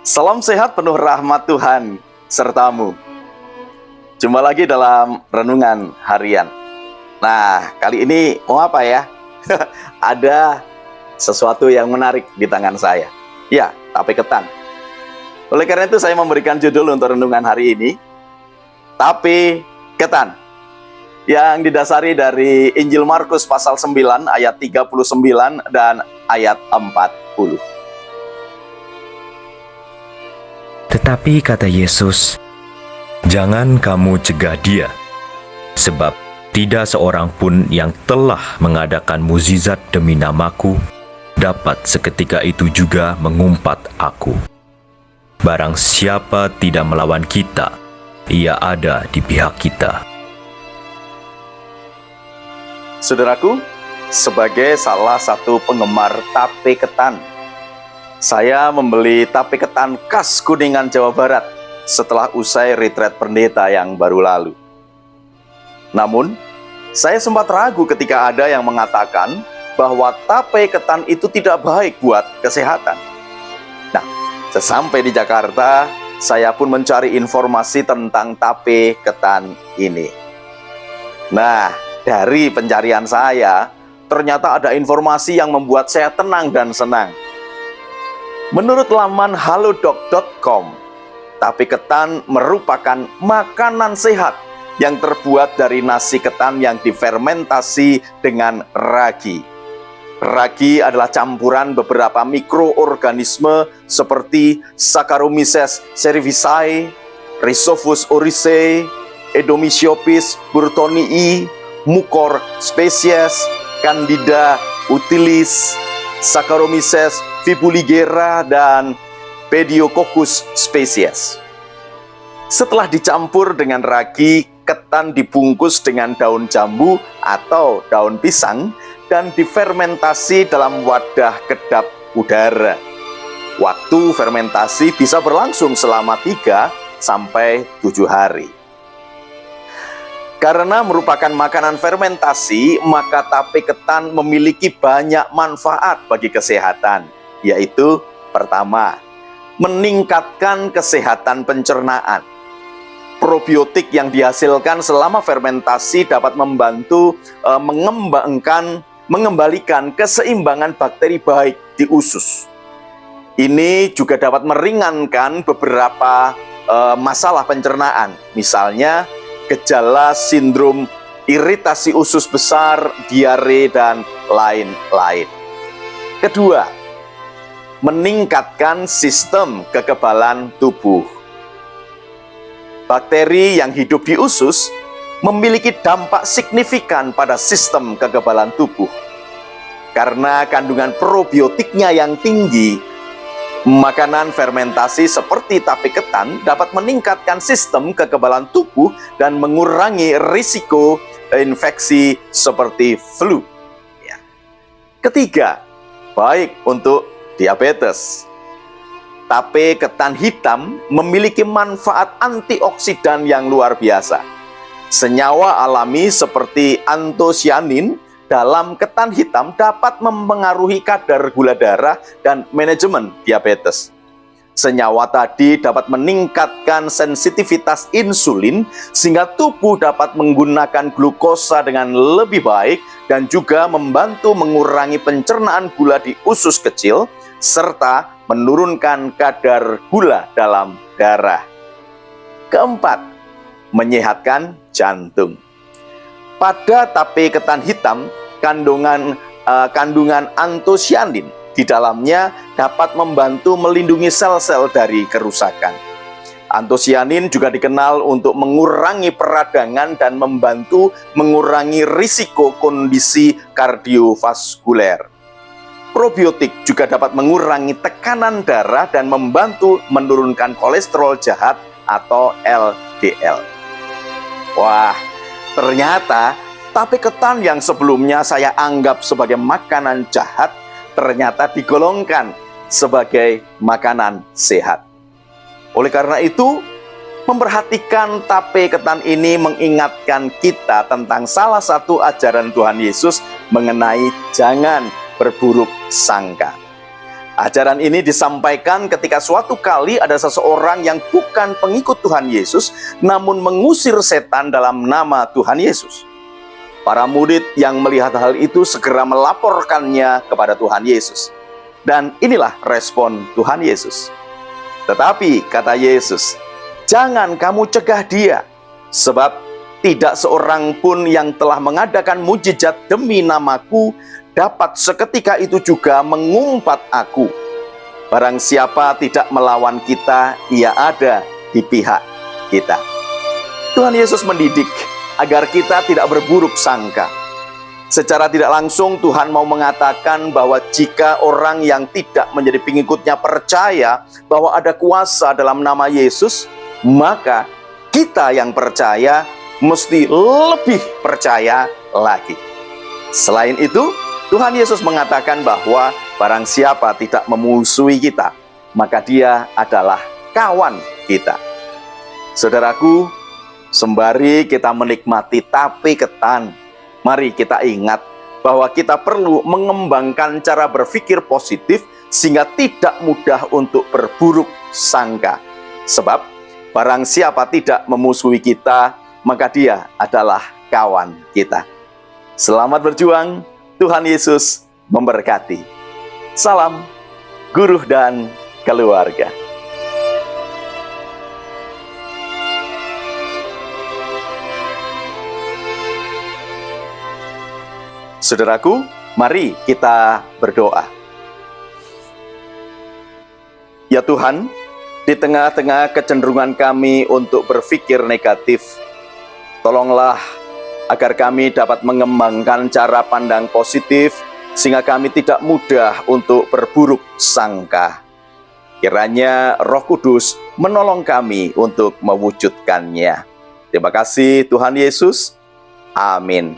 Salam sehat penuh rahmat Tuhan sertamu. Jumpa lagi dalam renungan harian. Nah, kali ini mau apa ya? Ada sesuatu yang menarik di tangan saya. Ya, tape ketan. Oleh karena itu saya memberikan judul untuk renungan hari ini, Tape Ketan, yang didasari dari Injil Markus pasal 9 ayat 39 dan ayat 40. Tetapi kata Yesus, "Jangan kamu cegah dia, sebab tidak seorang pun yang telah mengadakan mukjizat demi namaku dapat seketika itu juga mengumpat aku. Barang siapa tidak melawan kita, ia ada di pihak kita." Saudaraku, sebagai salah satu penggemar tape ketan, saya membeli tape ketan khas Kuningan, Jawa Barat setelah usai retret pendeta yang baru lalu. Namun, saya sempat ragu ketika ada yang mengatakan bahwa tape ketan itu tidak baik buat kesehatan. Nah, sesampai di Jakarta, saya pun mencari informasi tentang tape ketan ini. Nah, dari pencarian saya, ternyata ada informasi yang membuat saya tenang dan senang. Menurut laman halodoc.com, tape ketan merupakan makanan sehat yang terbuat dari nasi ketan yang difermentasi dengan ragi. Ragi adalah campuran beberapa mikroorganisme seperti Saccharomyces cerevisiae, Rhizopus oryzae, Edomysiopis burtonii, Mucor species, Candida utilis, Saccharomyces fibuligera, dan Pediococcus species. Setelah dicampur dengan ragi, ketan dibungkus dengan daun jambu atau daun pisang dan difermentasi dalam wadah kedap udara. Waktu fermentasi bisa berlangsung selama 3-7 hari. Karena merupakan makanan fermentasi, maka tape ketan memiliki banyak manfaat bagi kesehatan, yaitu pertama, meningkatkan kesehatan pencernaan. Probiotik yang dihasilkan selama fermentasi dapat membantu mengembalikan keseimbangan bakteri baik di usus. Ini juga dapat meringankan beberapa masalah pencernaan, misalnya gejala sindrom iritasi usus besar, diare, dan lain-lain. Kedua, meningkatkan sistem kekebalan tubuh. Bakteri yang hidup di usus memiliki dampak signifikan pada sistem kekebalan tubuh. Karena kandungan probiotiknya yang tinggi, makanan fermentasi seperti tape ketan dapat meningkatkan sistem kekebalan tubuh dan mengurangi risiko infeksi seperti flu. Ketiga, baik untuk diabetes. Tape ketan hitam memiliki manfaat antioksidan yang luar biasa. Senyawa alami seperti antosianin dalam ketan hitam dapat mempengaruhi kadar gula darah dan manajemen diabetes. Senyawa tadi dapat meningkatkan sensitivitas insulin sehingga tubuh dapat menggunakan glukosa dengan lebih baik dan juga membantu mengurangi pencernaan gula di usus kecil serta menurunkan kadar gula dalam darah. Keempat, menyehatkan jantung. Pada tape ketan hitam, kandungan antosianin di dalamnya dapat membantu melindungi sel-sel dari kerusakan. Antosianin juga dikenal untuk mengurangi peradangan dan membantu mengurangi risiko kondisi kardiovaskuler. Probiotik juga dapat mengurangi tekanan darah dan membantu menurunkan kolesterol jahat atau LDL. Wah, ternyata tape ketan yang sebelumnya saya anggap sebagai makanan jahat, ternyata digolongkan sebagai makanan sehat. Oleh karena itu, memperhatikan tape ketan ini mengingatkan kita tentang salah satu ajaran Tuhan Yesus mengenai jangan berburuk sangka. Ajaran ini disampaikan ketika suatu kali ada seseorang yang bukan pengikut Tuhan Yesus, namun mengusir setan dalam nama Tuhan Yesus. Para murid yang melihat hal itu segera melaporkannya kepada Tuhan Yesus. Dan inilah respon Tuhan Yesus. Tetapi, kata Yesus, jangan kamu cegah dia, sebab tidak seorang pun yang telah mengadakan mujizat demi namaku dapat seketika itu juga mengumpat aku. Barang siapa tidak melawan kita, ia ada di pihak kita. Tuhan Yesus mendidik agar kita tidak berburuk sangka. Secara tidak langsung Tuhan mau mengatakan bahwa jika orang yang tidak menjadi pengikutnya percaya bahwa ada kuasa dalam nama Yesus, maka kita yang percaya mesti lebih percaya lagi. Selain itu, Tuhan Yesus mengatakan bahwa barang siapa tidak memusuhi kita, maka dia adalah kawan kita. Saudaraku, sembari kita menikmati tape ketan, mari kita ingat bahwa kita perlu mengembangkan cara berpikir positif sehingga tidak mudah untuk berburuk sangka. Sebab barang siapa tidak memusuhi kita, maka dia adalah kawan kita. Selamat berjuang, Tuhan Yesus memberkati. Salam, guru dan keluarga. Saudaraku, mari kita berdoa. Ya Tuhan, di tengah-tengah kecenderungan kami untuk berpikir negatif, tolonglah agar kami dapat mengembangkan cara pandang positif, sehingga kami tidak mudah untuk berburuk sangka. Kiranya Roh Kudus menolong kami untuk mewujudkannya. Terima kasih Tuhan Yesus. Amin.